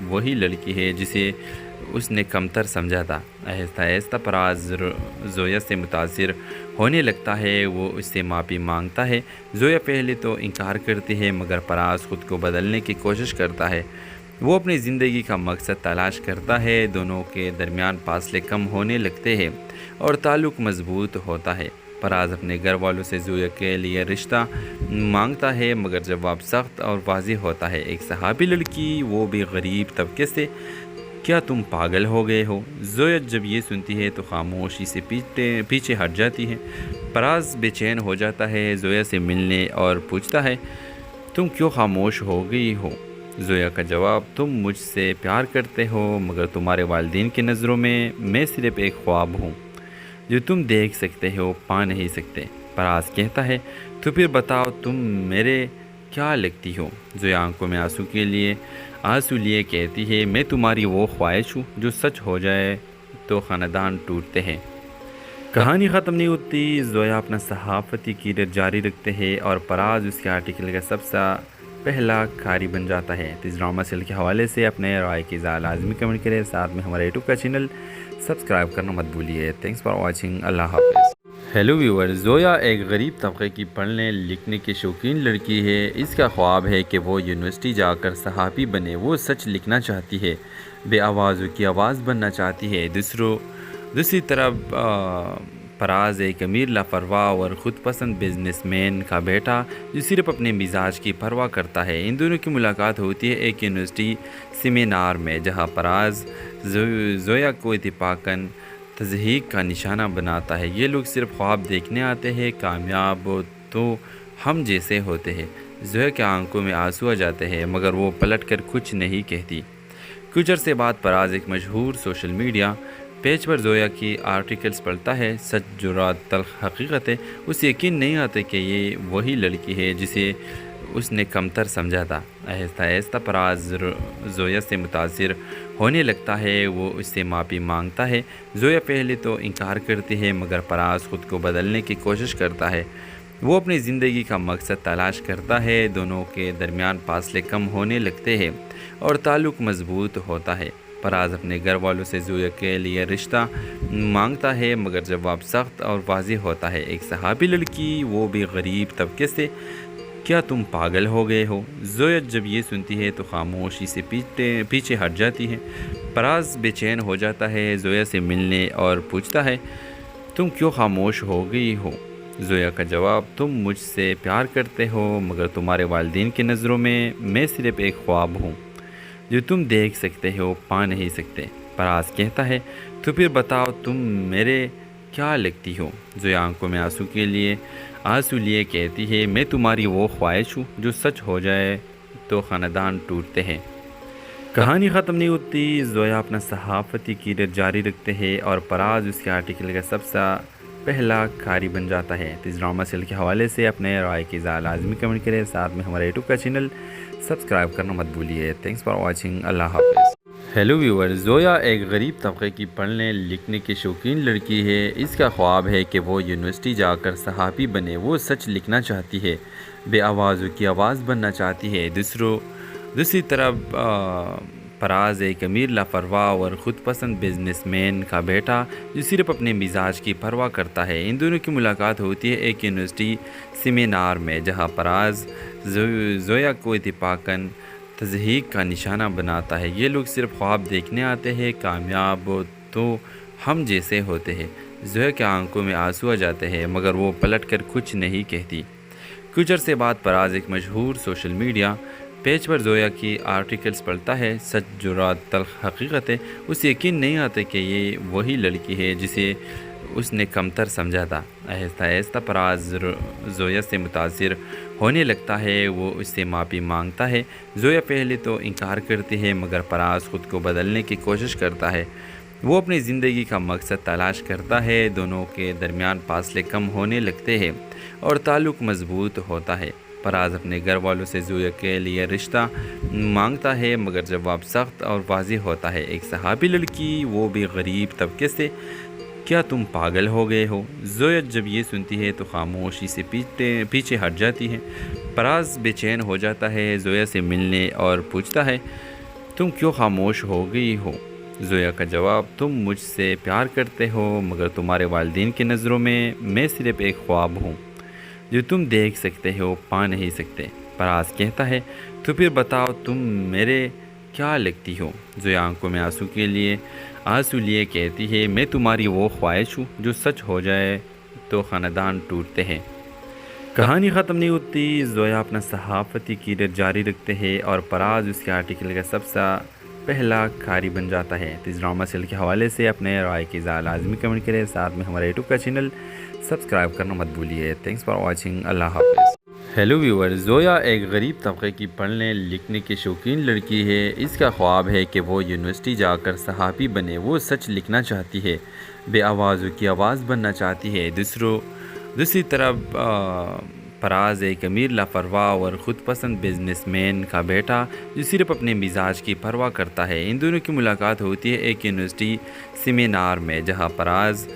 وہی لڑکی ہے جسے اس نے کمتر سمجھا تھا۔ آہستہ آہستہ فراز زویا سے متاثر ہونے لگتا ہے، وہ اس سے معافی مانگتا ہے۔ زویا پہلے تو انکار کرتی ہے مگر فراز خود کو بدلنے کی کوشش کرتا ہے۔ وہ اپنی زندگی کا مقصد تلاش کرتا ہے، دونوں کے درمیان فاصلے کم ہونے لگتے ہیں اور تعلق مضبوط ہوتا ہے۔ فراز اپنے گھر والوں سے زویا کے لیے رشتہ مانگتا ہے مگر جواب سخت اور واضح ہوتا ہے۔ ایک صحابی لڑکی، وہ بھی غریب طبقے سے، کیا تم پاگل ہو گئے ہو؟ زویا جب یہ سنتی ہے تو خاموشی سے پیچھے ہٹ جاتی ہے۔ فراز بے چین ہو جاتا ہے، زویا سے ملنے اور پوچھتا ہے تم کیوں خاموش ہو گئی ہو؟ زویا کا جواب، تم مجھ سے پیار کرتے ہو مگر تمہارے والدین کی نظروں میں صرف ایک خواب ہوں جو تم دیکھ سکتے ہو، پا نہیں سکتے۔ فراز کہتا ہے تو پھر بتاؤ تم میرے کیا لگتی ہو؟ زویا آنکھوں میں آنسو لیے کہتی ہے میں تمہاری وہ خواہش ہوں جو سچ ہو جائے تو خاندان ٹوٹتے ہیں۔ کہانی ختم نہیں ہوتی، زویا اپنا صحافتی کیریئر جاری رکھتے ہیں اور فراز اس کے آرٹیکل کا سب سے پہلا قاری بن جاتا ہے۔ اس ڈرامہ سیریل کے حوالے سے اپنے رائے کی اظہار لازمی کمنٹ کریں، ساتھ میں ہمارے یوٹیوب کا چینل سبسکرائب کرنا مت بھولیے۔ تھینکس فار واچنگ، اللہ حافظ۔ ہیلو ویور، زویا ایک غریب طبقے کی پڑھنے لکھنے کی شوقین لڑکی ہے۔ اس کا خواب ہے کہ وہ یونیورسٹی جا کر صحافی بنے، وہ سچ لکھنا چاہتی ہے، بے آوازوں کی آواز بننا چاہتی ہے۔ دوسری طرف فراز ایک امیر لاپرواہ اور خود پسند بزنس مین کا بیٹا جو صرف اپنے مزاج کی پرواہ کرتا ہے۔ ان دونوں کی ملاقات ہوتی ہے ایک یونیورسٹی سیمینار میں، جہاں فراز زویا کو اتفاقاً تضحیک کا نشانہ بناتا ہے۔ یہ لوگ صرف خواب دیکھنے آتے ہیں، کامیاب تو ہم جیسے ہوتے ہیں۔ زویا کے آنکھوں میں آنسو آ جاتے ہیں مگر وہ پلٹ کر کچھ نہیں کہتی۔ کچھ عرصے بعد فراز ایک مشہور سوشل میڈیا پیج پر زویا کی آرٹیکلز پڑھتا ہے۔ سچ، جرات، تلخ حقیقت ہے، اسے یقین نہیں آتا کہ یہ وہی لڑکی ہے جسے اس نے کمتر سمجھا تھا۔ آہستہ آہستہ فراز زویا سے متاثر ہونے لگتا ہے، وہ اس سے معافی مانگتا ہے۔ زویا پہلے تو انکار کرتی ہے مگر فراز خود کو بدلنے کی کوشش کرتا ہے۔ وہ اپنی زندگی کا مقصد تلاش کرتا ہے، دونوں کے درمیان فاصلے کم ہونے لگتے ہیں اور تعلق مضبوط ہوتا ہے۔ فراز اپنے گھر والوں سے زویا کے لیے رشتہ مانگتا ہے مگر جواب سخت اور واضح ہوتا ہے۔ ایک صحابی لڑکی، وہ بھی غریب طبقے سے، کیا تم پاگل ہو گئے ہو؟ زویا جب یہ سنتی ہے تو خاموشی سے پیچھے ہٹ جاتی ہے۔ فراز بے چین ہو جاتا ہے، زویا سے ملنے اور پوچھتا ہے تم کیوں خاموش ہو گئی ہو؟ زویا کا جواب، تم مجھ سے پیار کرتے ہو مگر تمہارے والدین کی نظروں میں صرف ایک خواب ہوں جو تم دیکھ سکتے ہو، پا نہیں سکتے۔ فراز کہتا ہے تو پھر بتاؤ تم میرے کیا لگتی ہو؟ زویا آنکھوں میں آنسو لیے کہتی ہے میں تمہاری وہ خواہش ہوں جو سچ ہو جائے تو خاندان ٹوٹتے ہیں۔ کہانی ختم نہیں ہوتی، زویا اپنا صحافتی کیریئر جاری رکھتے ہیں اور فراز اس کے آرٹیکل کا سب سے پہلا قاری بن جاتا ہے۔ اس ڈرامہ سیریل کے حوالے سے اپنے رائے کی اظہار لازمی کمنٹ کریں، ساتھ میں ہمارے یوٹیوب کا چینل سبسکرائب کرنا مت بھولیے۔ تھینکس فار واچنگ، اللہ حافظ۔ ہیلو ویور، زویا ایک غریب طبقے کی پڑھنے لکھنے کی شوقین لڑکی ہے۔ اس کا خواب ہے کہ وہ یونیورسٹی جا کر صحافی بنے، وہ سچ لکھنا چاہتی ہے، بے آوازوں کی آواز بننا چاہتی ہے۔ دوسری طرف فراز ایک امیر لاپرواہ اور خود پسند بزنس مین کا بیٹا جو صرف اپنے مزاج کی پرواہ کرتا ہے۔ ان دونوں کی ملاقات ہوتی ہے ایک یونیورسٹی سیمینار میں، جہاں فراز زویا کو اتفاقاً تضحیک کا نشانہ بناتا ہے۔ یہ لوگ صرف خواب دیکھنے آتے ہیں، کامیاب تو ہم جیسے ہوتے ہیں۔ زویا کے آنکھوں میں آنسو آ جاتے ہیں مگر وہ پلٹ کر کچھ نہیں کہتی۔ کچھ عرصے بعد فراز ایک مشہور سوشل میڈیا پیج پر زویا کی آرٹیکلز پڑھتا ہے۔ سچ، جرات، تلخ حقیقت ہے، اسے یقین نہیں آتا کہ یہ وہی لڑکی ہے جسے اس نے کمتر سمجھا تھا۔ آہستہ آہستہ فراز زویا سے متاثر ہونے لگتا ہے، وہ اس سے معافی مانگتا ہے۔ زویا پہلے تو انکار کرتی ہے مگر فراز خود کو بدلنے کی کوشش کرتا ہے۔ وہ اپنی زندگی کا مقصد تلاش کرتا ہے، دونوں کے درمیان فاصلے کم ہونے لگتے ہیں اور تعلق مضبوط ہوتا ہے۔ فراز اپنے گھر والوں سے زویا کے لیے رشتہ مانگتا ہے مگر جواب سخت اور واضح ہوتا ہے۔ ایک صحابی لڑکی، وہ بھی غریب طبقے سے، کیا تم پاگل ہو گئے ہو؟ زویا جب یہ سنتی ہے تو خاموشی سے پیچھے ہٹ جاتی ہے۔ فراز بے چین ہو جاتا ہے، زویا سے ملنے اور پوچھتا ہے تم کیوں خاموش ہو گئی ہو؟ زویا کا جواب، تم مجھ سے پیار کرتے ہو مگر تمہارے والدین کی نظروں میں صرف ایک خواب ہوں جو تم دیکھ سکتے ہو پا نہیں سکتے۔ فراز کہتا ہے، تو پھر بتاؤ تم میرے کیا لگتی ہو؟ زویا آنکھوں میں آنسو لیے کہتی ہے، میں تمہاری وہ خواہش ہوں جو سچ ہو جائے تو خاندان ٹوٹتے ہیں۔ کہانی ختم نہیں ہوتی، زویا اپنا صحافتی کیریئر جاری رکھتے ہیں اور فراز اس کے آرٹیکل کا سب سے پہلا کھاری بن جاتا ہے۔ تو اس ڈرامہ سیریل کے حوالے سے اپنے رائے کی اظہار لازمی کمنٹ کریں، ساتھ میں ہمارے یوٹیوب کا چینل سبسکرائب کرنا مت بھولیے۔ تھینکس فار واچنگ، اللہ حافظ۔ ہیلو ویور، زویا ایک غریب طبقے کی پڑھنے لکھنے کی شوقین لڑکی ہے۔ اس کا خواب ہے کہ وہ یونیورسٹی جا کر صحافی بنے۔ وہ سچ لکھنا چاہتی ہے، بے آوازوں کی آواز بننا چاہتی ہے۔ دوسری طرف فراز ایک امیر لاپرواہ اور خود پسند بزنس مین کا بیٹا جو صرف اپنے مزاج کی پرواہ کرتا ہے۔ ان دونوں کی ملاقات ہوتی ہے ایک یونیورسٹی سیمینار میں، جہاں فراز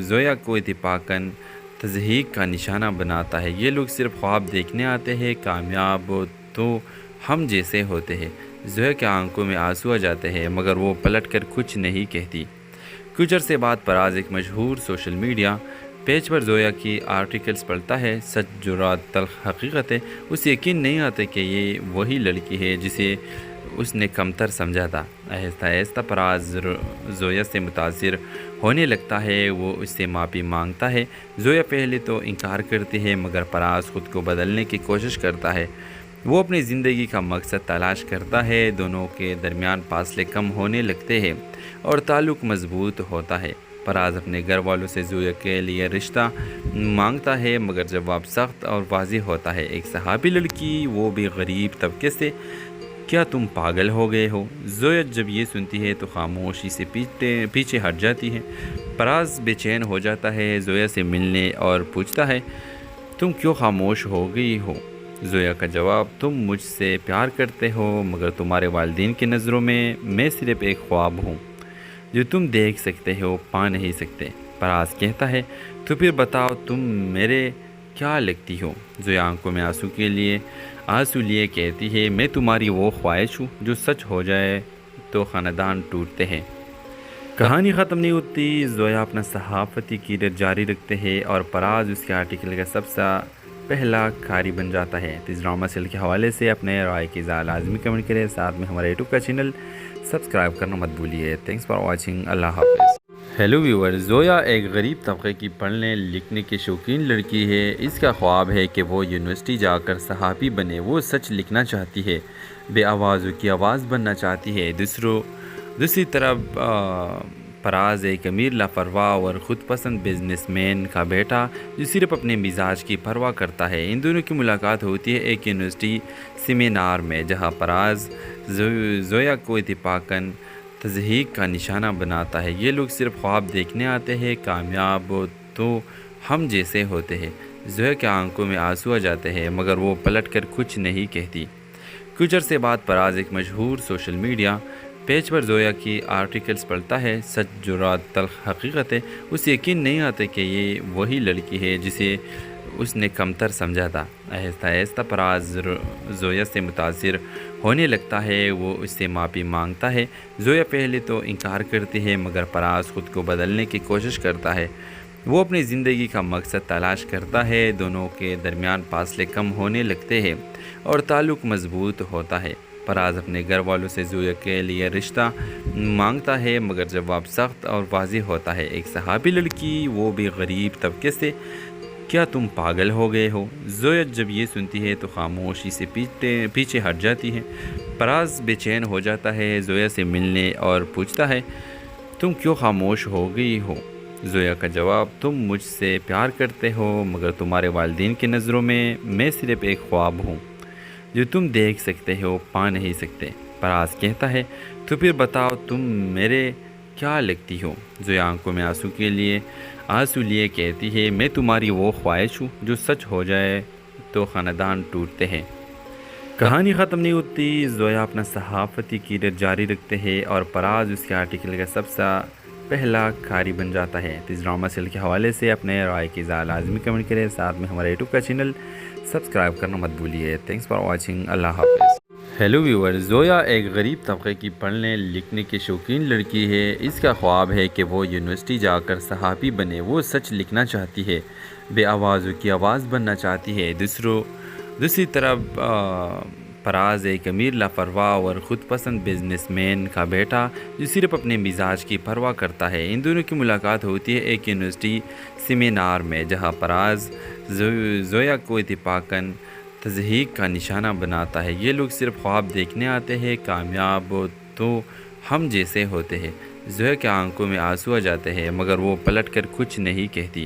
زویا کو اتفاقاً تضحیک کا نشانہ بناتا ہے۔ یہ لوگ صرف خواب دیکھنے آتے ہیں، کامیاب تو ہم جیسے ہوتے ہیں۔ زویا کے آنکھوں میں آنسو آ جاتے ہیں مگر وہ پلٹ کر کچھ نہیں کہتی۔ کچھ عرصے بعد فراز ایک مشہور سوشل میڈیا پیج پر زویا کی آرٹیکلز پڑھتا ہے۔ سچ جرات تلخ حقیقت ہے، اسے یقین نہیں آتا کہ یہ وہی لڑکی ہے جسے اس نے کمتر سمجھا تھا۔ آہستہ آہستہ فراز زویا سے متاثر ہونے لگتا ہے، وہ اس سے معافی مانگتا ہے۔ زویا پہلے تو انکار کرتی ہے مگر فراز خود کو بدلنے کی کوشش کرتا ہے۔ وہ اپنی زندگی کا مقصد تلاش کرتا ہے، دونوں کے درمیان فاصلے کم ہونے لگتے ہیں اور تعلق مضبوط ہوتا ہے۔ فراز اپنے گھر والوں سے زویا کے لیے رشتہ مانگتا ہے مگر جواب سخت اور واضح ہوتا ہے، ایک صحافی لڑکی، وہ بھی غریب طبقے سے، کیا تم پاگل ہو گئے ہو؟ زویا جب یہ سنتی ہے تو خاموشی سے پیچھے ہٹ جاتی ہے۔ فراز بے چین ہو جاتا ہے، زویا سے ملنے اور پوچھتا ہے، تم کیوں خاموش ہو گئی ہو؟ زویا کا جواب، تم مجھ سے پیار کرتے ہو مگر تمہارے والدین کی نظروں میں صرف ایک خواب ہوں جو تم دیکھ سکتے ہو پا نہیں سکتے۔ فراز کہتا ہے، تو پھر بتاؤ تم میرے کیا لگتی ہو؟ زویا آنکھوں میں آنسو لیے کہتی ہے، میں تمہاری وہ خواہش ہوں جو سچ ہو جائے تو خاندان ٹوٹتے ہیں۔ کہانی ختم نہیں ہوتی، زویا اپنا صحافتی کیریئر جاری رکھتے ہیں اور فراز اس کے آرٹیکل کا سب سے پہلا کھاری بن جاتا ہے۔ تو اس ڈرامہ سیریل کے حوالے سے اپنے رائے کی اظہار لازمی کمنٹ کریں، ساتھ میں ہمارے یوٹیوب کا چینل سبسکرائب کرنا مت بھولیے۔ تھینکس فار واچنگ، اللہ حافظ۔ ہیلو ویور، زویا ایک غریب طبقے کی پڑھنے لکھنے کی شوقین لڑکی ہے۔ اس کا خواب ہے کہ وہ یونیورسٹی جا کر صحافی بنے۔ وہ سچ لکھنا چاہتی ہے، بے آوازوں کی آواز بننا چاہتی ہے۔ دوسری طرف فراز ایک امیر لاپرواہ اور خود پسند بزنس مین کا بیٹا جو صرف اپنے مزاج کی پرواہ کرتا ہے۔ ان دونوں کی ملاقات ہوتی ہے ایک یونیورسٹی سیمینار میں، جہاں فراز زویا کو اتفاقاً تضحیک کا نشانہ بناتا ہے۔ یہ لوگ صرف خواب دیکھنے آتے ہیں، کامیاب تو ہم جیسے ہوتے ہیں۔ زویا کے آنکھوں میں آنسو آ جاتے ہیں مگر وہ پلٹ کر کچھ نہیں کہتی۔ کچھ عرصے بعد فراز ایک مشہور سوشل میڈیا پیج پر زویا کی آرٹیکلز پڑھتا ہے۔ سچ جرات تلخ حقیقت ہے، اسے یقین نہیں آتا کہ یہ وہی لڑکی ہے جسے اس نے کمتر سمجھا تھا۔ آہستہ آہستہ فراز زویا سے متاثر ہونے لگتا ہے، وہ اس سے معافی مانگتا ہے۔ زویا پہلے تو انکار کرتی ہے مگر فراز خود کو بدلنے کی کوشش کرتا ہے۔ وہ اپنی زندگی کا مقصد تلاش کرتا ہے، دونوں کے درمیان فاصلے کم ہونے لگتے ہیں اور تعلق مضبوط ہوتا ہے۔ فراز اپنے گھر والوں سے زویا کے لیے رشتہ مانگتا ہے مگر جواب سخت اور واضح ہوتا ہے، ایک صحافی لڑکی، وہ بھی غریب طبقے سے، کیا تم پاگل ہو گئے ہو؟ زویا جب یہ سنتی ہے تو خاموشی سے پیچھے ہٹ جاتی ہے۔ فراز بے چین ہو جاتا ہے، زویا سے ملنے اور پوچھتا ہے، تم کیوں خاموش ہو گئی ہو؟ زویا کا جواب، تم مجھ سے پیار کرتے ہو مگر تمہارے والدین کی نظروں میں صرف ایک خواب ہوں جو تم دیکھ سکتے ہو پا نہیں سکتے۔ فراز کہتا ہے، تو پھر بتاؤ تم میرے کیا لگتی ہو؟ زویا آنکھوں میں آنسو لیے کہتی ہے، میں تمہاری وہ خواہش ہوں جو سچ ہو جائے تو خاندان ٹوٹتے ہیں۔ کہانی ختم نہیں ہوتی، زویا اپنا صحافتی کیریئر جاری رکھتے ہیں اور فراز اس کے آرٹیکل کا سب سے پہلا کھاری بن جاتا ہے۔ تو اس ڈرامہ سیریل کے حوالے سے اپنے رائے کی اظہار لازمی کمنٹ کریں، ساتھ میں ہمارے یوٹیوب کا چینل سبسکرائب کرنا مت بھولیے۔ تھینکس فار واچنگ، اللہ حافظ۔ ہیلو ویور، زویا ایک غریب طبقے کی پڑھنے لکھنے کی شوقین لڑکی ہے۔ اس کا خواب ہے کہ وہ یونیورسٹی جا کر صحافی بنے۔ وہ سچ لکھنا چاہتی ہے، بے آوازوں کی آواز بننا چاہتی ہے۔ دوسری طرف فراز ایک امیر لاپرواہ اور خود پسند بزنس مین کا بیٹا جو صرف اپنے مزاج کی پرواہ کرتا ہے۔ ان دونوں کی ملاقات ہوتی ہے ایک یونیورسٹی سیمینار میں، جہاں فراز زویا کو اتفاقاً تضحیک کا نشانہ بناتا ہے۔ یہ لوگ صرف خواب دیکھنے آتے ہیں، کامیاب ہو تو ہم جیسے ہوتے ہیں۔ زویا کے آنکھوں میں آنسو آ جاتے ہیں، مگر وہ پلٹ کر کچھ نہیں کہتی۔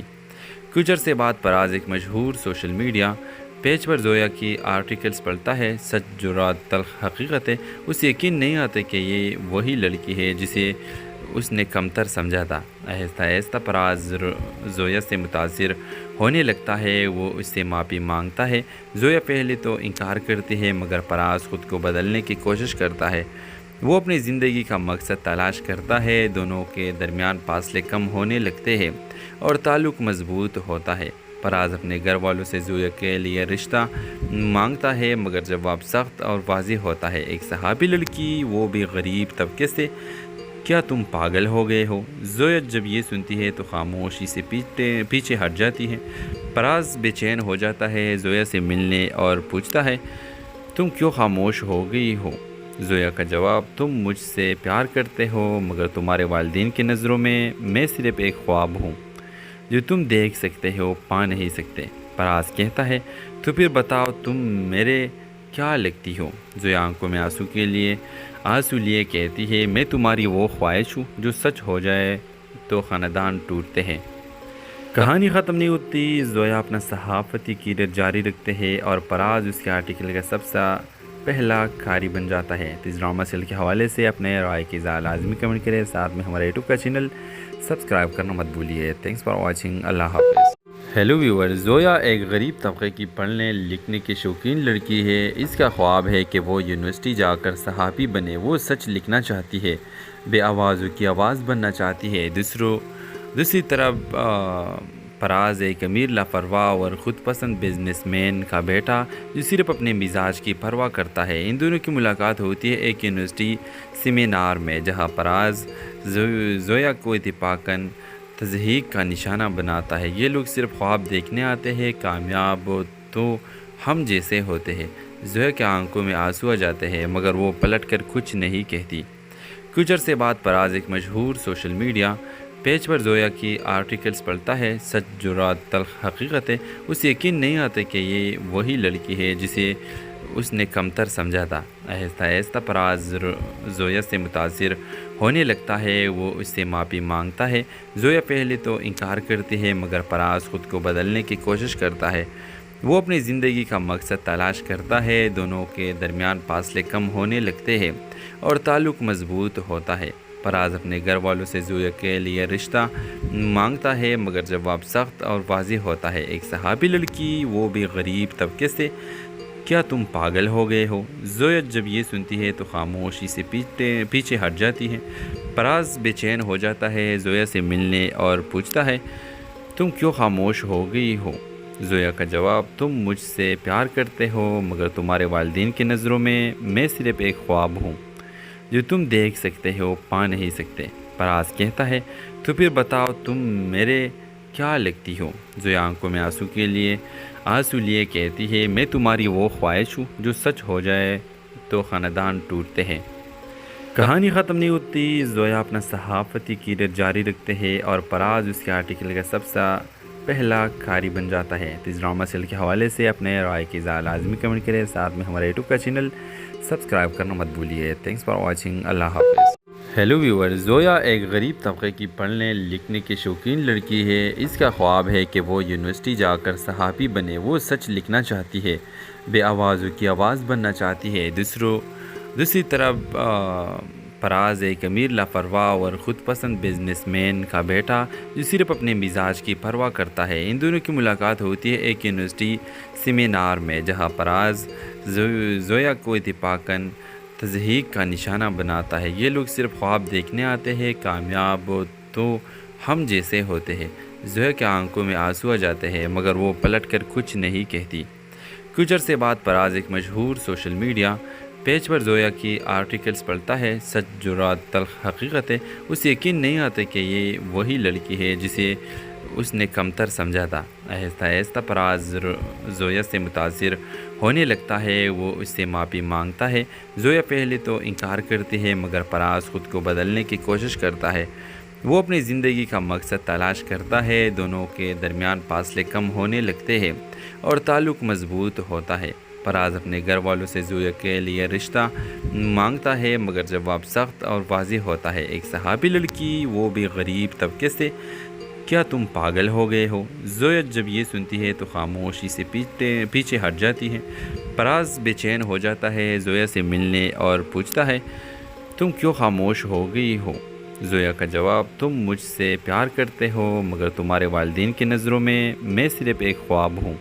کچھ عرصے بعد فراز ایک مشہور سوشل میڈیا پیج پر زویا کی آرٹیکلز پڑھتا ہے۔ سچ، جرات، تلخ حقیقتیں۔ اسے یقین نہیں آتا کہ یہ وہی لڑکی ہے جسے اس نے کمتر سمجھا تھا۔ آہستہ آہستہ فراز زویا سے متاثر ہونے لگتا ہے۔ وہ اس سے معافی مانگتا ہے۔ زویا پہلے تو انکار کرتی ہے، مگر فراز خود کو بدلنے کی کوشش کرتا ہے۔ وہ اپنی زندگی کا مقصد تلاش کرتا ہے۔ دونوں کے درمیان فاصلے کم ہونے لگتے ہیں اور تعلق مضبوط ہوتا ہے۔ فراز اپنے گھر والوں سے زویا کے لیے رشتہ مانگتا ہے، مگر جواب سخت اور واضح ہوتا ہے۔ ایک صحافی لڑکی، وہ بھی غریب طبقے سے، کیا تم پاگل ہو گئے ہو؟ زویا جب یہ سنتی ہے تو خاموشی سے پیچھے ہٹ جاتی ہے۔ فراز بے چین ہو جاتا ہے، زویا سے ملنے اور پوچھتا ہے، تم کیوں خاموش ہو گئی ہو؟ زویا کا جواب، تم مجھ سے پیار کرتے ہو، مگر تمہارے والدین کی نظروں میں صرف ایک خواب ہوں جو تم دیکھ سکتے ہو، پا نہیں سکتے۔ فراز کہتا ہے، تو پھر بتاؤ تم میرے کیا لگتی ہو؟ زویا آنکھوں میں آنسو لیے کہتی ہے، میں تمہاری وہ خواہش ہوں جو سچ ہو جائے تو خاندان ٹوٹتے ہیں۔ کہانی ختم نہیں ہوتی۔ زویا اپنا صحافتی کیریئر جاری رکھتے ہیں اور فراز اس کے آرٹیکل کا سب سے پہلا قاری بن جاتا ہے۔ اس ڈرامہ سیریل کے حوالے سے اپنے رائے کی لازمی کمنٹ کریں، ساتھ میں ہمارے یوٹیوب کا چینل سبسکرائب کرنا مت بھولیے۔ Thanks for watching. اللہ حافظ۔ ہیلو ویور، زویا ایک غریب طبقے کی پڑھنے لکھنے کی شوقین لڑکی ہے۔ اس کا خواب ہے کہ وہ یونیورسٹی جا کر صحافی بنے۔ وہ سچ لکھنا چاہتی ہے، بے آوازوں کی آواز بننا چاہتی ہے۔ دوسری طرف فراز ایک امیر لاپرواہ اور خود پسند بزنس مین کا بیٹا جو صرف اپنے مزاج کی پرواہ کرتا ہے۔ ان دونوں کی ملاقات ہوتی ہے ایک یونیورسٹی سیمینار میں، جہاں فراز زویا کو اتفاقاً تضحیک کا نشانہ بناتا ہے۔ یہ لوگ صرف خواب دیکھنے آتے ہیں، کامیاب ہو تو ہم جیسے ہوتے ہیں۔ زویا کے آنکھوں میں آنسو آ جاتے ہیں، مگر وہ پلٹ کر کچھ نہیں کہتی۔ کچھ عرصے بعد فراز ایک مشہور سوشل میڈیا پیج پر زویا کی آرٹیکلز پڑھتا ہے۔ سچ، جرات، تلخ حقیقتیں۔ اسے یقین نہیں آتا کہ یہ وہی لڑکی ہے جسے اس نے کمتر سمجھا تھا۔ آہستہ آہستہ فراز زویا سے متاثر ہونے لگتا ہے۔ وہ اس سے معافی مانگتا ہے۔ زویا پہلے تو انکار کرتی ہے، مگر فراز خود کو بدلنے کی کوشش کرتا ہے۔ وہ اپنی زندگی کا مقصد تلاش کرتا ہے۔ دونوں کے درمیان فاصلے کم ہونے لگتے ہیں اور تعلق مضبوط ہوتا ہے۔ فراز اپنے گھر والوں سے زویا کے لیے رشتہ مانگتا ہے، مگر جواب سخت اور واضح ہوتا ہے۔ ایک صحافی لڑکی، وہ بھی غریب طبقے سے، کیا تم پاگل ہو گئے ہو؟ زویا جب یہ سنتی ہے تو خاموشی سے پیچھے ہٹ جاتی ہے۔ فراز بے چین ہو جاتا ہے، زویا سے ملنے اور پوچھتا ہے، تم کیوں خاموش ہو گئی ہو؟ زویا کا جواب، تم مجھ سے پیار کرتے ہو، مگر تمہارے والدین کی نظروں میں صرف ایک خواب ہوں جو تم دیکھ سکتے ہو، پا نہیں سکتے۔ فراز کہتا ہے، تو پھر بتاؤ تم میرے کیا لگتی ہو؟ زویا آنکھوں میں آنسو لیے کہتی ہے، میں تمہاری وہ خواہش ہوں جو سچ ہو جائے تو خاندان ٹوٹتے ہیں۔ کہانی ختم نہیں ہوتی۔ زویا اپنا صحافتی کیریئر جاری رکھتے ہیں اور فراز اس کے آرٹیکل کا سب سے پہلا قاری بن جاتا ہے۔ اس ڈرامہ سیریل کے حوالے سے اپنے رائے کی لازمی کمنٹ کریں، ساتھ میں ہمارے یوٹیوب کا چینل سبسکرائب کرنا مت بھولیے۔ Thanks for watching. اللہ حافظ۔ ہیلو ویور، زویا ایک غریب طبقے کی پڑھنے لکھنے کی شوقین لڑکی ہے۔ اس کا خواب ہے کہ وہ یونیورسٹی جا کر صحافی بنے۔ وہ سچ لکھنا چاہتی ہے، بے آوازوں کی آواز بننا چاہتی ہے۔ دوسری طرف فراز ایک امیر لاپرواہ اور خود پسند بزنس مین کا بیٹا جو صرف اپنے مزاج کی پرواہ کرتا ہے۔ ان دونوں کی ملاقات ہوتی ہے ایک یونیورسٹی سیمینار میں، جہاں فراز زویا کو اتفاقاً تضحیک کا نشانہ بناتا ہے۔ یہ لوگ صرف خواب دیکھنے آتے ہیں، کامیاب ہو تو ہم جیسے ہوتے ہیں۔ زویا کے آنکھوں میں آنسو آ جاتے ہیں، مگر وہ پلٹ کر کچھ نہیں کہتی۔ کچھ عرصے بعد فراز ایک مشہور سوشل میڈیا پیج پر زویا کی آرٹیکلز پڑھتا ہے، سچ جرات تلخ حقیقت ہے، اسے یقین نہیں آتا کہ یہ وہی لڑکی ہے جسے اس نے کمتر سمجھا تھا۔ آہستہ آہستہ پراز زویا سے متاثر ہونے لگتا ہے، وہ اس سے معافی مانگتا ہے۔ زویا پہلے تو انکار کرتی ہے مگر پراز خود کو بدلنے کی کوشش کرتا ہے۔ وہ اپنی زندگی کا مقصد تلاش کرتا ہے، دونوں کے درمیان فاصلے کم ہونے لگتے ہیں اور تعلق مضبوط ہوتا ہے۔ پراز اپنے گھر والوں سے زویا کے لیے رشتہ مانگتا ہے مگر جواب سخت اور واضح ہوتا ہے۔ ایک صحابی لڑکی، وہ بھی غریب طبقے سے، کیا تم پاگل ہو گئے ہو؟ زویا جب یہ سنتی ہے تو خاموشی سے پیچھے ہٹ جاتی ہے۔ پراز بے چین ہو جاتا ہے، زویا سے ملنے اور پوچھتا ہے تم کیوں خاموش ہو گئی ہو؟ زویا کا جواب، تم مجھ سے پیار کرتے ہو مگر تمہارے والدین کی نظروں میں صرف ایک خواب ہوں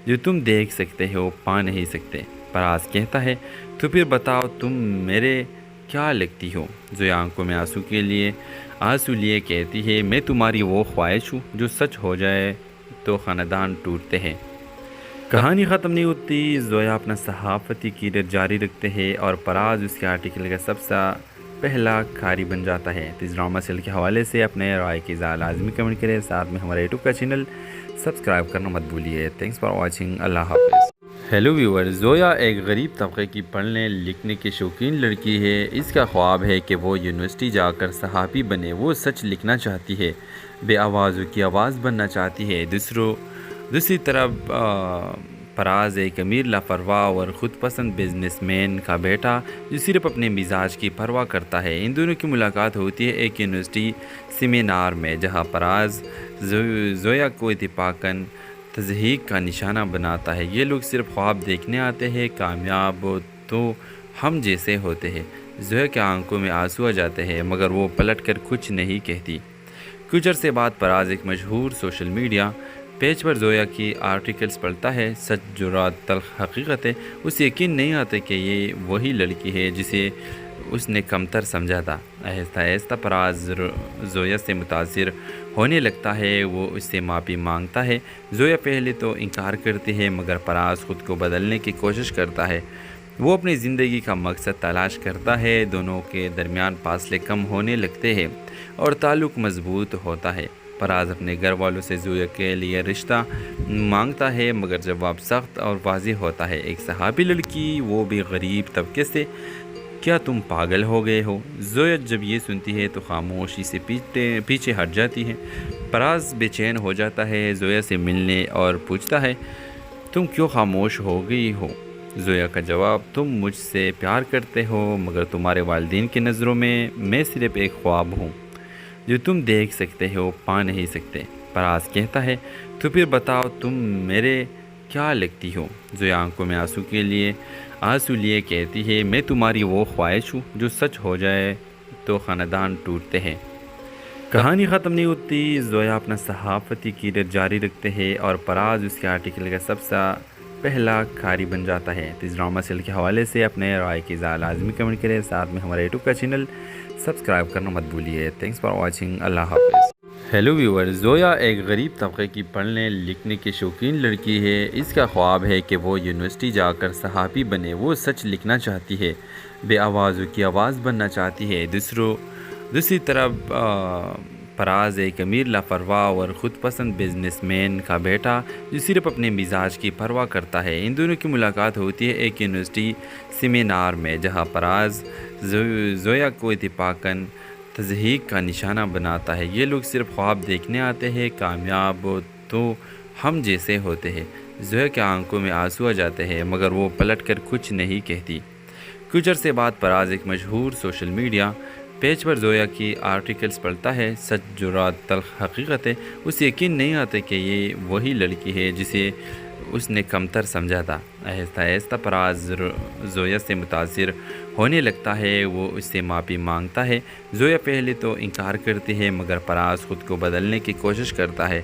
جو تم دیکھ سکتے ہو، پا نہیں سکتے۔ پراز کہتا ہے تو پھر بتاؤ تم میرے کیا لگتی ہو؟ زویا آنکھوں میں آنسو لیے کہتی ہے میں تمہاری وہ خواہش ہوں جو سچ ہو جائے تو خاندان ٹوٹتے ہیں۔ کہانی ختم نہیں ہوتی، زویا اپنا صحافتی کیریئر جاری رکھتے ہیں اور پراز اس کے آرٹیکل کا سب سے پہلا قاری بن جاتا ہے۔ تو اس ڈرامہ سیریل کے حوالے سے اپنے رائے کی اظہار لازمی کمنٹ کریں، ساتھ میں ہمارے یوٹیوب کا چینل سبسکرائب کرنا مت بھولیے۔ تھینکس فار واچنگ، اللہ حافظ۔ ہیلو ویور، زویا ایک غریب طبقے کی پڑھنے لکھنے کی شوقین لڑکی ہے۔ اس کا خواب ہے کہ وہ یونیورسٹی جا کر صحافی بنے۔ وہ سچ لکھنا چاہتی ہے، بے آوازوں کی آواز بننا چاہتی ہے۔ دوسری طرف پراز ایک امیر لاپرواہ اور خود پسند بزنس مین کا بیٹا جو صرف اپنے مزاج کی پرواہ کرتا ہے۔ ان دونوں کی ملاقات ہوتی ہے ایک یونیورسٹی سیمینار میں، جہاں پراز زویا کو اتفاقاً تضحیک کا نشانہ بناتا ہے۔ یہ لوگ صرف خواب دیکھنے آتے ہیں، کامیاب تو ہم جیسے ہوتے ہیں۔ زویا کے آنکھوں میں آنسو آ جاتے ہیں مگر وہ پلٹ کر کچھ نہیں کہتی۔ کچھ عرصے بعد پراز ایک مشہور سوشل میڈیا پیج پر زویا کی آرٹیکلز پڑھتا ہے، سچ جرات تلخ حقیقت ہے، اسے یقین نہیں آتا کہ یہ وہی لڑکی ہے جسے اس نے کمتر سمجھا تھا۔ آہستہ آہستہ پراز زویا سے متاثر ہونے لگتا ہے، وہ اس سے معافی مانگتا ہے۔ زویا پہلے تو انکار کرتی ہے مگر پراز خود کو بدلنے کی کوشش کرتا ہے۔ وہ اپنی زندگی کا مقصد تلاش کرتا ہے، دونوں کے درمیان فاصلے کم ہونے لگتے ہیں اور تعلق مضبوط ہوتا ہے۔ پراز اپنے گھر والوں سے زویا کے لیے رشتہ مانگتا ہے مگر جواب سخت اور واضح ہوتا ہے۔ ایک صحابی لڑکی، وہ بھی غریب طبقے سے، کیا تم پاگل ہو گئے ہو؟ زویا جب یہ سنتی ہے تو خاموشی سے پیچھے ہٹ جاتی ہے۔ پراز بے چین ہو جاتا ہے، زویا سے ملنے اور پوچھتا ہے تم کیوں خاموش ہو گئی ہو؟ زویا کا جواب، تم مجھ سے پیار کرتے ہو مگر تمہارے والدین کی نظروں میں صرف ایک خواب ہوں جو تم دیکھ سکتے ہو، پا نہیں سکتے۔ پراز کہتا ہے تو پھر بتاؤ تم میرے کیا لگتی ہو؟ زویا آنکھوں میں آنسو لیے کہتی ہے میں تمہاری وہ خواہش ہوں جو سچ ہو جائے تو خاندان ٹوٹتے ہیں۔ کہانی ختم نہیں ہوتی، زویا اپنا صحافتی کیریئر جاری رکھتے ہیں اور پراز اس کے آرٹیکل کا سب سے پہلا قاری بن جاتا ہے۔ تو اس ڈرامہ سیریل کے حوالے سے اپنے رائے کی اظہار لازمی کمنٹ کریں، ساتھ میں ہمارے یوٹیوب کا چینل سبسکرائب کرنا مت بھولیے۔ تھینکس فار واچنگ، اللہ حافظ۔ ہیلو ویور، زویا ایک غریب طبقے کی پڑھنے لکھنے کی شوقین لڑکی ہے۔ اس کا خواب ہے کہ وہ یونیورسٹی جا کر صحافی بنے۔ وہ سچ لکھنا چاہتی ہے، بے آوازوں کی آواز بننا چاہتی ہے۔ دوسری طرف پراز ایک امیر لاپرواہ اور خود پسند بزنس مین کا بیٹا جو صرف اپنے مزاج کی پرواہ کرتا ہے۔ ان دونوں کی ملاقات ہوتی ہے ایک یونیورسٹی سیمینار میں، جہاں پراز زویا کو اتفاقاً تضحیک کا نشانہ بناتا ہے۔ یہ لوگ صرف خواب دیکھنے آتے ہیں، کامیاب تو ہم جیسے ہوتے ہیں۔ زویا کے آنکھوں میں آنسو آ جاتے ہیں مگر وہ پلٹ کر کچھ نہیں کہتی۔ کچھ عرصے بعد پراز ایک مشہور سوشل میڈیا پیج پر زویا کی آرٹیکلز پڑھتا ہے، سچ جرات تلخ حقیقت ہے، اسے یقین نہیں آتا کہ یہ وہی لڑکی ہے جسے اس نے کمتر سمجھا تھا۔ آہستہ آہستہ پراز زویا سے متاثر ہونے لگتا ہے، وہ اس سے معافی مانگتا ہے۔ زویا پہلے تو انکار کرتی ہے مگر پراز خود کو بدلنے کی کوشش کرتا ہے۔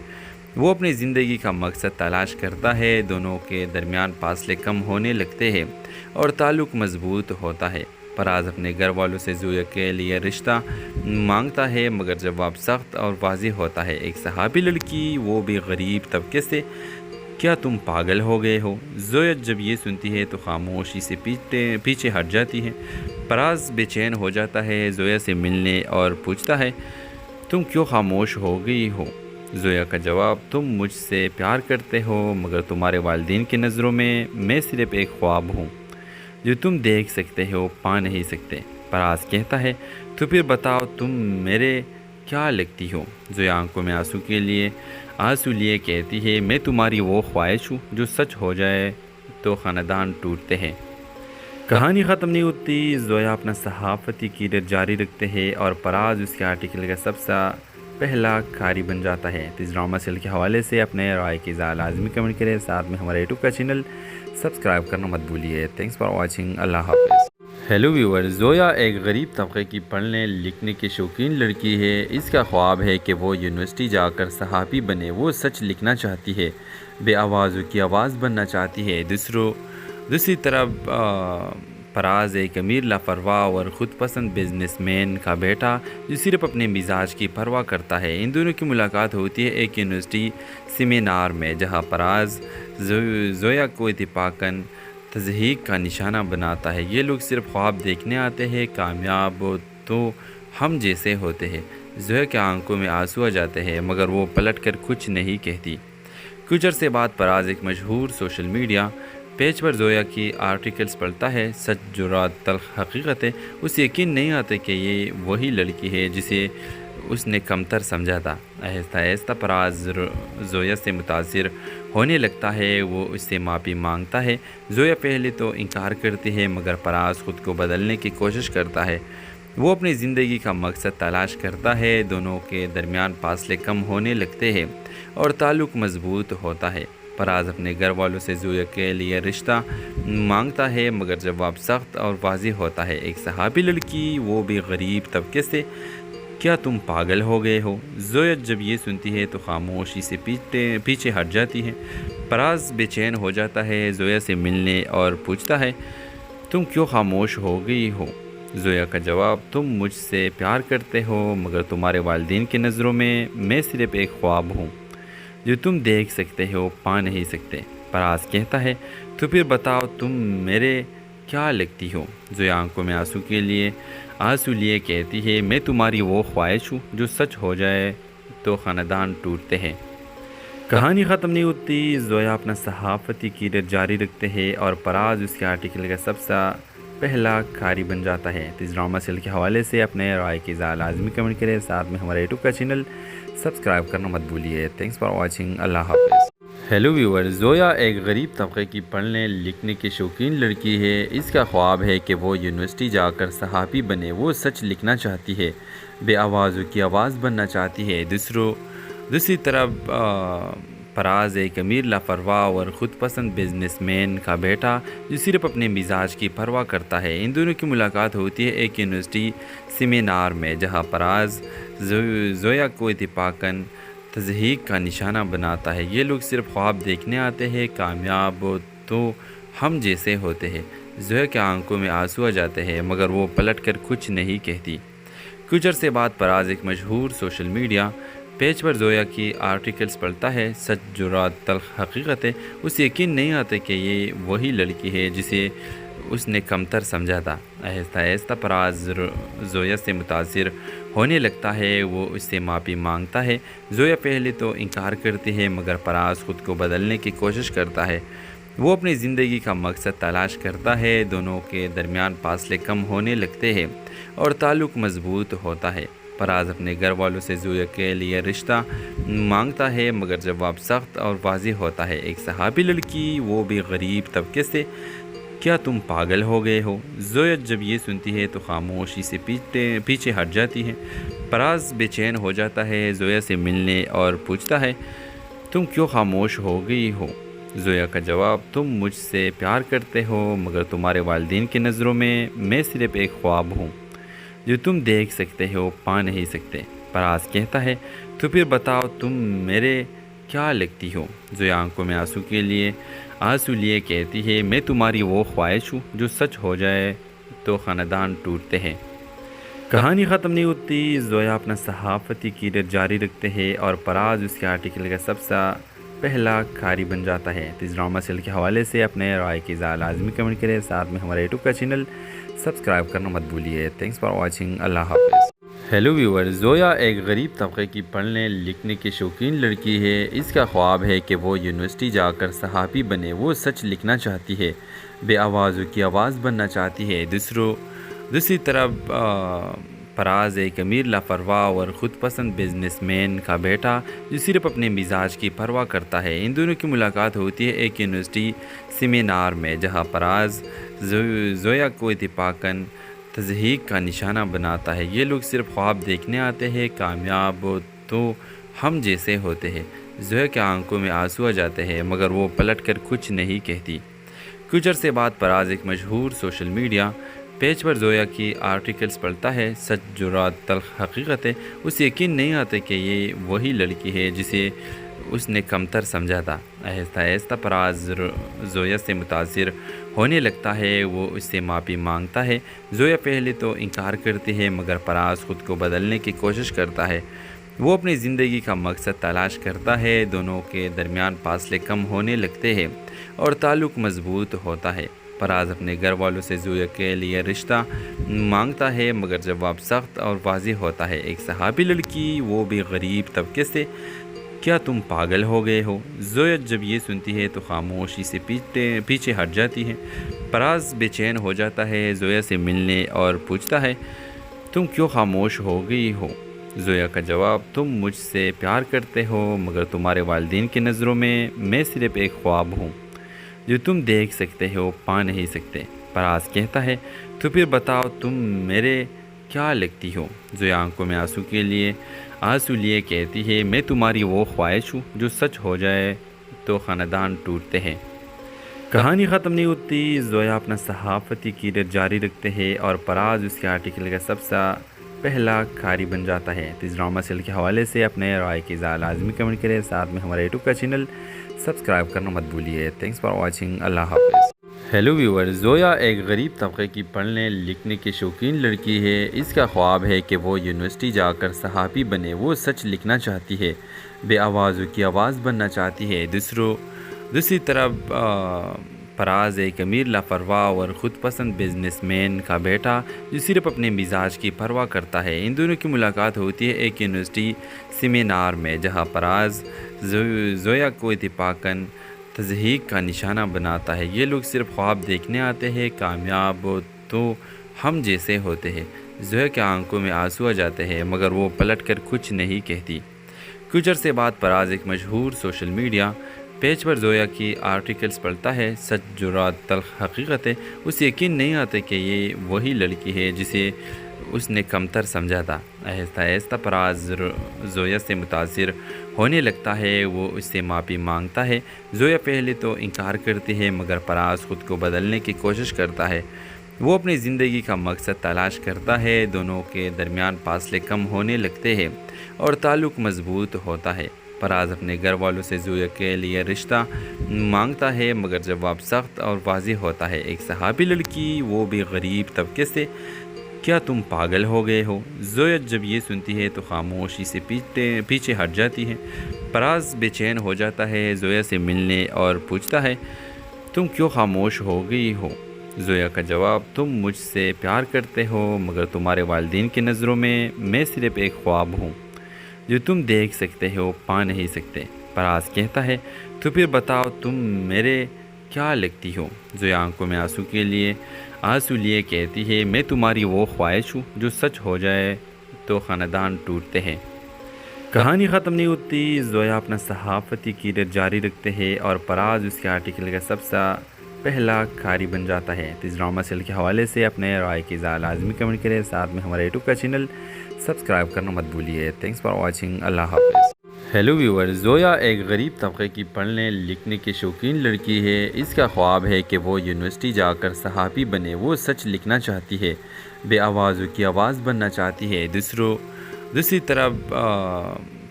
وہ اپنی زندگی کا مقصد تلاش کرتا ہے، دونوں کے درمیان فاصلے کم ہونے لگتے ہیں اور تعلق مضبوط ہوتا ہے۔ پراز اپنے گھر والوں سے زویا کے لیے رشتہ مانگتا ہے مگر جواب سخت اور واضح ہوتا ہے۔ ایک صحابی لڑکی، وہ بھی غریب طبقے سے، کیا تم پاگل ہو گئے ہو؟ زویا جب یہ سنتی ہے تو خاموشی سے پیچھے ہٹ جاتی ہے۔ پراز بے چین ہو جاتا ہے، زویا سے ملنے اور پوچھتا ہے تم کیوں خاموش ہو گئی ہو؟ زویا کا جواب تم مجھ سے پیار کرتے ہو مگر تمہارے والدین کی نظروں میں صرف ایک خواب ہوں جو تم دیکھ سکتے ہو پا نہیں سکتے۔ پراز کہتا ہے تو پھر بتاؤ تم میرے کیا لگتی ہو؟ زویا آنکھوں میں آنسو لیے کہتی ہے میں تمہاری وہ خواہش ہوں جو سچ ہو جائے تو خاندان ٹوٹتے ہیں۔ کہانی ختم نہیں ہوتی، زویا اپنا صحافتی کیریئر جاری رکھتے ہیں اور پراز اس کے آرٹیکل کا سب سے پہلا قاری بن جاتا ہے۔ اس ڈرامہ سیریل کے حوالے سے اپنے رائے کی اظہار لازمی کمنٹ کریں، ساتھ میں ہمارے یوٹیوب کا چینل سبسکرائب کرنا مت بھولیے۔ تھینکس فار واچنگ، اللہ حافظ۔ ہیلو ویور، زویا ایک غریب طبقے کی پڑھنے لکھنے کی شوقین لڑکی ہے۔ اس کا خواب ہے کہ وہ یونیورسٹی جا کر صحافی بنے۔ وہ سچ لکھنا چاہتی ہے، بے آوازوں کی آواز بننا چاہتی ہے۔ دوسری طرف پراز ایک امیر لاپرواہ اور خود پسند بزنس مین کا بیٹا جو صرف اپنے مزاج کی پرواہ کرتا ہے۔ ان دونوں کی ملاقات ہوتی ہے ایک یونیورسٹی سیمینار میں، جہاں پراز زویا کو اتفاقاً تضحیک کا نشانہ بناتا ہے۔ یہ لوگ صرف خواب دیکھنے آتے ہیں، کامیاب تو ہم جیسے ہوتے ہیں۔ زویا کے آنکھوں میں آنسو آ جاتے ہیں مگر وہ پلٹ کر کچھ نہیں کہتی۔ کچھ عرصے بعد پراز ایک مشہور سوشل میڈیا پیج پر زویا کی آرٹیکلز پڑھتا ہے۔ سچ، جرات، تلخ حقیقت ہے۔ اسے یقین نہیں آتا کہ یہ وہی لڑکی ہے جسے اس نے کمتر سمجھا تھا۔ آہستہ آہستہ پراز زویا سے متاثر ہونے لگتا ہے، وہ اس سے معافی مانگتا ہے۔ زویا پہلے تو انکار کرتی ہے مگر پراز خود کو بدلنے کی کوشش کرتا ہے۔ وہ اپنی زندگی کا مقصد تلاش کرتا ہے، دونوں کے درمیان فاصلے کم ہونے لگتے ہیں اور تعلق مضبوط ہوتا ہے۔ پراز اپنے گھر والوں سے زویا کے لیے رشتہ مانگتا ہے مگر جواب سخت اور واضح ہوتا ہے، ایک صحافی لڑکی، وہ بھی غریب طبقے سے۔ کیا تم پاگل ہو گئے ہو؟ زویا جب یہ سنتی ہے تو خاموشی سے پیچھے ہٹ جاتی ہے۔ پراز بے چین ہو جاتا ہے، زویا سے ملنے اور پوچھتا ہے تم کیوں خاموش ہو گئی ہو؟ زویا کا جواب تم مجھ سے پیار کرتے ہو مگر تمہارے والدین کی نظروں میں صرف ایک خواب ہوں جو تم دیکھ سکتے ہو پا نہیں سکتے۔ پراز کہتا ہے تو پھر بتاؤ تم میرے کیا لگتی ہو؟ زویا آنکھوں میں آنسو لیے کہتی ہے میں تمہاری وہ خواہش ہوں جو سچ ہو جائے تو خاندان ٹوٹتے ہیں۔ کہانی ختم نہیں ہوتی، زویا اپنا صحافتی کیریئر جاری رکھتے ہیں اور پراز اس کے آرٹیکل کا سب سے پہلا قاری بن جاتا ہے۔ اس ڈرامہ سیریل کے حوالے سے اپنے رائے کی اظہار لازمی کمنٹ کریں، ساتھ میں ہمارے یوٹیوب کا چینل سبسکرائب کرنا مت بھولیے۔ تھینکس فار واچنگ، اللہ حافظ۔ ہیلو ویور، زویا ایک غریب طبقے کی پڑھنے لکھنے کی شوقین لڑکی ہے۔ اس کا خواب ہے کہ وہ یونیورسٹی جا کر صحافی بنے۔ وہ سچ لکھنا چاہتی ہے، بے آوازوں کی آواز بننا چاہتی ہے۔ دوسری طرف پراز ایک امیر لاپرواہ اور خود پسند بزنس مین کا بیٹا جو صرف اپنے مزاج کی پرواہ کرتا ہے۔ ان دونوں کی ملاقات ہوتی ہے ایک یونیورسٹی سیمینار میں، جہاں پراز زویا کو اتفاقاً تضحیک کا نشانہ بناتا ہے۔ یہ لوگ صرف خواب دیکھنے آتے ہیں، کامیاب تو ہم جیسے ہوتے ہیں۔ زویا کے آنکھوں میں آنسو آ جاتے ہیں مگر وہ پلٹ کر کچھ نہیں کہتی۔ کچھ عرصے بعد پراز ایک مشہور سوشل میڈیا پیج پر زویا کی آرٹیکلز پڑھتا ہے۔ سچ، جرات، تلخ حقیقت ہے۔ اسے یقین نہیں آتا کہ یہ وہی لڑکی ہے جسے اس نے کمتر سمجھا تھا۔ آہستہ آہستہ پراز زویا سے متاثر ہونے لگتا ہے، وہ اس سے معافی مانگتا ہے۔ زویا پہلے تو انکار کرتی ہے مگر پراز خود کو بدلنے کی کوشش کرتا ہے۔ وہ اپنی زندگی کا مقصد تلاش کرتا ہے، دونوں کے درمیان فاصلے کم ہونے لگتے ہیں اور تعلق مضبوط ہوتا ہے۔ پراز اپنے گھر والوں سے زویا کے لیے رشتہ مانگتا ہے مگر جواب سخت اور واضح ہوتا ہے، ایک صحافی لڑکی، وہ بھی غریب طبقے سے۔ کیا تم پاگل ہو گئے ہو؟ زویا جب یہ سنتی ہے تو خاموشی سے پیچھے ہٹ جاتی ہے۔ پراز بے چین ہو جاتا ہے، زویا سے ملنے اور پوچھتا ہے تم کیوں خاموش ہو گئی ہو؟ زویا کا جواب تم مجھ سے پیار کرتے ہو مگر تمہارے والدین کی نظروں میں صرف ایک خواب ہوں جو تم دیکھ سکتے ہو پا نہیں سکتے۔ پراز کہتا ہے تو پھر بتاؤ تم میرے کیا لگتی ہو؟ زویا آنکھوں میں آنسو لیے کہتی ہے میں تمہاری وہ خواہش ہوں جو سچ ہو جائے تو خاندان ٹوٹتے ہیں۔ کہانی ختم نہیں ہوتی، زویا اپنا صحافتی کیریئر جاری رکھتے ہیں اور پراز اس کے آرٹیکل کا سب سے پہلا کھاری بن جاتا ہے۔ تو اس ڈرامہ سیریل کے حوالے سے اپنے رائے کی اظہار لازمی کمنٹ کریں، ساتھ میں ہمارے یوٹیوب کا چینل سبسکرائب کرنا مت بھولیے۔ تھینکس فار واچنگ، اللہ حافظ۔ ہیلو ویور، زویا ایک غریب طبقے کی پڑھنے لکھنے کی شوقین لڑکی ہے۔ اس کا خواب ہے کہ وہ یونیورسٹی جا کر صحافی بنے۔ وہ سچ لکھنا چاہتی ہے، بے آوازوں کی آواز بننا چاہتی ہے۔ دوسری طرف فراز ایک امیر لاپرواہ اور خود پسند بزنس مین کا بیٹا جو صرف اپنے مزاج کی پرواہ کرتا ہے۔ ان دونوں کی ملاقات ہوتی ہے ایک یونیورسٹی سیمینار میں، جہاں فراز زویا کو اتفاقاً تضحیک کا نشانہ بناتا ہے۔ یہ لوگ صرف خواب دیکھنے آتے ہیں، کامیاب تو ہم جیسے ہوتے ہیں۔ زویا کے آنکھوں میں آنسو آ جاتے ہیں، مگر وہ پلٹ کر کچھ نہیں کہتی۔ کچھ عرصے بعد فراز ایک مشہور سوشل میڈیا پیج پر زویا کی آرٹیکلز پڑھتا ہے۔ سچ، جرات، تلخ حقیقت ہے۔ اسے یقین نہیں آتا کہ یہ وہی لڑکی ہے جسے اس نے کمتر سمجھا تھا۔ آہستہ آہستہ فراز زویا سے متاثر ہونے لگتا ہے۔ وہ اس سے معافی مانگتا ہے۔ زویا پہلے تو انکار کرتی ہے، مگر فراز خود کو بدلنے کی کوشش کرتا ہے۔ وہ اپنی زندگی کا مقصد تلاش کرتا ہے۔ دونوں کے درمیان فاصلے کم ہونے لگتے ہیں اور تعلق مضبوط ہوتا ہے۔ فراز اپنے گھر والوں سے زویا کے لیے رشتہ مانگتا ہے، مگر جواب سخت اور واضح ہوتا ہے۔ ایک صحافی لڑکی، وہ بھی غریب طبقے سے، کیا تم پاگل ہو گئے ہو؟ زویا جب یہ سنتی ہے تو خاموشی سے پیچھے ہٹ جاتی ہے۔ فراز بے چین ہو جاتا ہے، زویا سے ملنے اور پوچھتا ہے تم کیوں خاموش ہو گئی ہو؟ زویا کا جواب، تم مجھ سے پیار کرتے ہو، مگر تمہارے والدین کی نظروں میں صرف ایک خواب ہوں جو تم دیکھ سکتے ہو، پا نہیں سکتے۔ فراز کہتا ہے تو پھر بتاؤ تم میرے کیا لگتی ہو؟ زویا آنکھوں میں آنسو لیے کہتی ہے میں تمہاری وہ خواہش ہوں جو سچ ہو جائے تو خاندان ٹوٹتے ہیں۔ کہانی ختم نہیں ہوتی۔ زویا اپنا صحافتی کیریئر جاری رکھتے ہیں اور فراز اس کے آرٹیکل کا سب سے پہلا کھاری بن جاتا ہے۔ تو اس ڈرامہ سیریل کے حوالے سے اپنے رائے کی اظہار لازمی کمنٹ کریں، ساتھ میں ہمارے یوٹیوب کا چینل سبسکرائب کرنا مت بھولیے۔ تھینکس فار واچنگ، اللہ حافظ۔ ہیلو ویور، زویا ایک غریب طبقے کی پڑھنے لکھنے کی شوقین لڑکی ہے۔ اس کا خواب ہے کہ وہ یونیورسٹی جا کر صحافی بنے۔ وہ سچ لکھنا چاہتی ہے، بے آوازوں کی آواز بننا چاہتی ہے۔ دوسری طرف فراز ایک امیر لاپرواہ اور خود پسند بزنس مین کا بیٹا جو صرف اپنے مزاج کی پرواہ کرتا ہے۔ ان دونوں کی ملاقات ہوتی ہے ایک یونیورسٹی سیمینار میں، جہاں فراز زویا کو اتفاقاً تضحیک کا نشانہ بناتا ہے۔ یہ لوگ صرف خواب دیکھنے آتے ہیں، کامیاب تو ہم جیسے ہوتے ہیں۔ زویا کے آنکھوں میں آنسو آ جاتے ہیں، مگر وہ پلٹ کر کچھ نہیں کہتی۔ کچھ عرصے بعد فراز ایک مشہور سوشل میڈیا پیج پر زویا کی آرٹیکلز پڑھتا ہے۔ سچ، جرات، تلخ حقیقت ہے۔ اسے یقین نہیں آتا کہ یہ وہی لڑکی ہے جسے اس نے کمتر سمجھا تھا۔ آہستہ آہستہ فراز زویا سے متاثر ہونے لگتا ہے۔ وہ اس سے معافی مانگتا ہے۔ زویا پہلے تو انکار کرتی ہے، مگر فراز خود کو بدلنے کی کوشش کرتا ہے۔ وہ اپنی زندگی کا مقصد تلاش کرتا ہے۔ دونوں کے درمیان فاصلے کم ہونے لگتے ہیں اور تعلق مضبوط ہوتا ہے۔ فراز اپنے گھر والوں سے زویا کے لیے رشتہ مانگتا ہے، مگر جواب سخت اور واضح ہوتا ہے۔ ایک صحافی لڑکی، وہ بھی غریب طبقے سے، کیا تم پاگل ہو گئے ہو؟ زویا جب یہ سنتی ہے تو خاموشی سے پیچھے ہٹ جاتی ہے۔ فراز بے چین ہو جاتا ہے، زویا سے ملنے اور پوچھتا ہے تم کیوں خاموش ہو گئی ہو؟ زویا کا جواب، تم مجھ سے پیار کرتے ہو، مگر تمہارے والدین کی نظروں میں صرف ایک خواب ہوں جو تم دیکھ سکتے ہو، پا نہیں سکتے۔ فراز کہتا ہے تو پھر بتاؤ تم میرے کیا لگتی ہو؟ زویا آنکھوں میں آنسو لیے کہتی ہے میں تمہاری وہ خواہش ہوں جو سچ ہو جائے تو خاندان ٹوٹتے ہیں۔ کہانی ختم نہیں ہوتی۔ زویا اپنا صحافتی کیریئر جاری رکھتے ہیں اور فراز اس کے آرٹیکل کا سب سے پہلا کھاری بن جاتا ہے۔ تو اس ڈرامہ سیریل کے حوالے سے اپنے رائے کی اظہار لازمی کمنٹ کریں، ساتھ میں ہمارے یوٹیوب کا چینل سبسکرائب کرنا مت بھولیے۔ تھینکس فار واچنگ، اللہ حافظ۔ ہیلو ویور، زویا ایک غریب طبقے کی پڑھنے لکھنے کی شوقین لڑکی ہے۔ اس کا خواب ہے کہ وہ یونیورسٹی جا کر صحافی بنے۔ وہ سچ لکھنا چاہتی ہے، بے آوازوں کی آواز بننا چاہتی ہے۔ دوسری طرف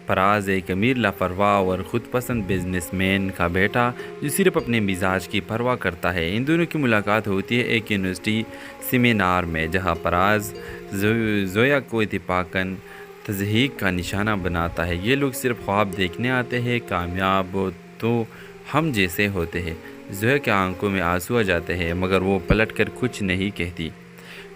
فراز ایک امیر لاپرواہ اور خود پسند بزنس مین کا بیٹا جو صرف اپنے مزاج کی پرواہ کرتا ہے۔ ان دونوں کی ملاقات ہوتی ہے ایک یونیورسٹی سیمینار میں، جہاں فراز زویا کو اتفاقاً تضحیک کا نشانہ بناتا ہے۔ یہ لوگ صرف خواب دیکھنے آتے ہیں، کامیاب تو ہم جیسے ہوتے ہیں۔ زویا کے آنکھوں میں آنسو آ جاتے ہیں مگر وہ پلٹ کر کچھ نہیں کہتی۔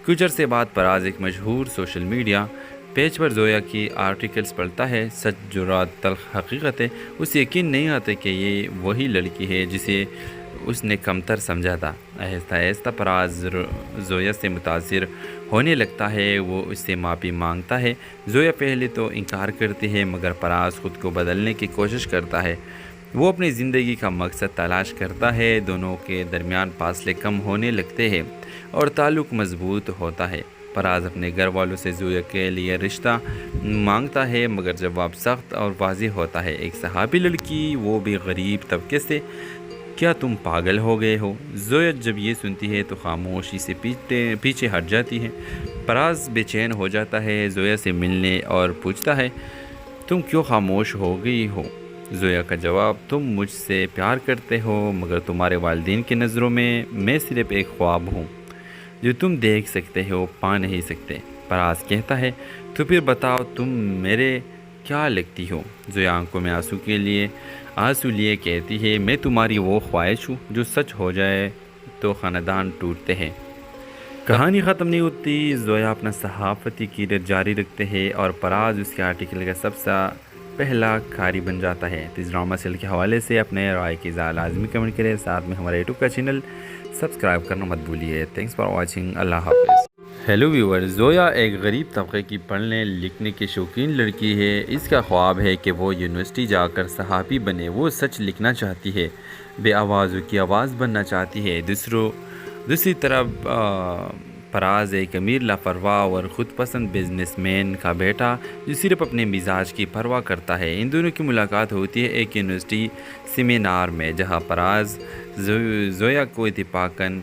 کچھ عرصے بعد پراز ایک مشہور سوشل میڈیا پیج پر زویا کی آرٹیکلز پڑھتا ہے۔ سچ جو رات تلخ حقیقت ہے، اسے یقین نہیں آتا کہ یہ وہی لڑکی ہے جسے اس نے کمتر سمجھا تھا۔ آہستہ آہستہ پراز زویا سے متاثر ہونے لگتا ہے، وہ اس سے معافی مانگتا ہے۔ زویا پہلے تو انکار کرتی ہے مگر پراز خود کو بدلنے کی کوشش کرتا ہے۔ وہ اپنی زندگی کا مقصد تلاش کرتا ہے، دونوں کے درمیان فاصلے کم ہونے لگتے ہیں اور تعلق مضبوط ہوتا ہے۔ پراز اپنے گھر والوں سے زویا کے لیے رشتہ مانگتا ہے مگر جواب سخت اور واضح ہوتا ہے۔ ایک صحابی لڑکی، وہ بھی غریب طبقے سے، کیا تم پاگل ہو گئے ہو؟ زویا جب یہ سنتی ہے تو خاموشی سے پیچھے ہٹ جاتی ہے۔ پراز بے چین ہو جاتا ہے، زویا سے ملنے اور پوچھتا ہے تم کیوں خاموش ہو گئی ہو؟ زویا کا جواب، تم مجھ سے پیار کرتے ہو مگر تمہارے والدین کی نظروں میں صرف ایک خواب ہوں جو تم دیکھ سکتے ہو، پا نہیں سکتے۔ پراز کہتا ہے تو پھر بتاؤ تم میرے کیا لگتی ہو؟ زویا آنکھوں میں آنسو لیے کہتی ہے میں تمہاری وہ خواہش ہوں جو سچ ہو جائے تو خاندان ٹوٹتے ہیں۔ کہانی ختم نہیں ہوتی، زویا اپنا صحافتی کیریئر جاری رکھتے ہیں اور پراز اس کے آرٹیکل کا سب سے پہلا قاری بن جاتا ہے۔ اس ڈرامہ سیریل کے حوالے سے اپنے رائے کی اظہار لازمی کمنٹ کریں، ساتھ میں ہمارے یوٹیوب کا چینل سبسکرائب کرنا مت بھولیے۔ تھینکس فار واچنگ، اللہ حافظ۔ ہیلو ویور، زویا ایک غریب طبقے کی پڑھنے لکھنے کی شوقین لڑکی ہے۔ اس کا خواب ہے کہ وہ یونیورسٹی جا کر صحافی بنے۔ وہ سچ لکھنا چاہتی ہے، بے آوازوں کی آواز بننا چاہتی ہے۔ دوسری طرف پراز ایک امیر لاپرواہ اور خود پسند بزنس مین کا بیٹا جو صرف اپنے مزاج کی پرواہ کرتا ہے۔ ان دونوں کی ملاقات ہوتی ہے ایک یونیورسٹی سیمینار میں، جہاں پراز زویا کو اتفاقاً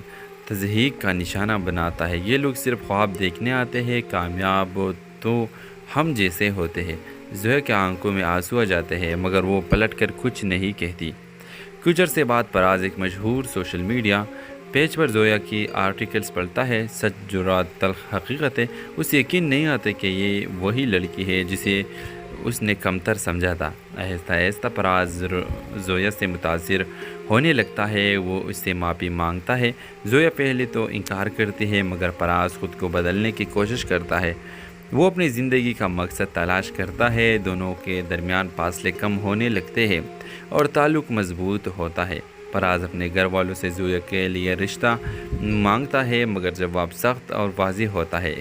تضحیک کا نشانہ بناتا ہے۔ یہ لوگ صرف خواب دیکھنے آتے ہیں، کامیاب تو ہم جیسے ہوتے ہیں۔ زویا کے آنکھوں میں آنسو آ جاتے ہیں مگر وہ پلٹ کر کچھ نہیں کہتی۔ کچھ عرصے بعد پراز ایک مشہور سوشل میڈیا پیج پر زویا کی آرٹیکلز پڑھتا ہے۔ سچ جو رات تلخ حقیقت ہے، اسے یقین نہیں آتا کہ یہ وہی لڑکی ہے جسے اس نے کمتر سمجھا تھا۔ آہستہ آہستہ پراز زویا سے متاثر ہونے لگتا ہے، وہ اس سے معافی مانگتا ہے۔ زویا پہلے تو انکار کرتی ہے مگر پراز خود کو بدلنے کی کوشش کرتا ہے۔ وہ اپنی زندگی کا مقصد تلاش کرتا ہے، دونوں کے درمیان فاصلے کم ہونے لگتے ہیں اور تعلق مضبوط ہوتا ہے۔ پراز اپنے گھر والوں سے زویا کے لیے رشتہ مانگتا ہے مگر جواب سخت اور واضح ہوتا ہے۔ ایک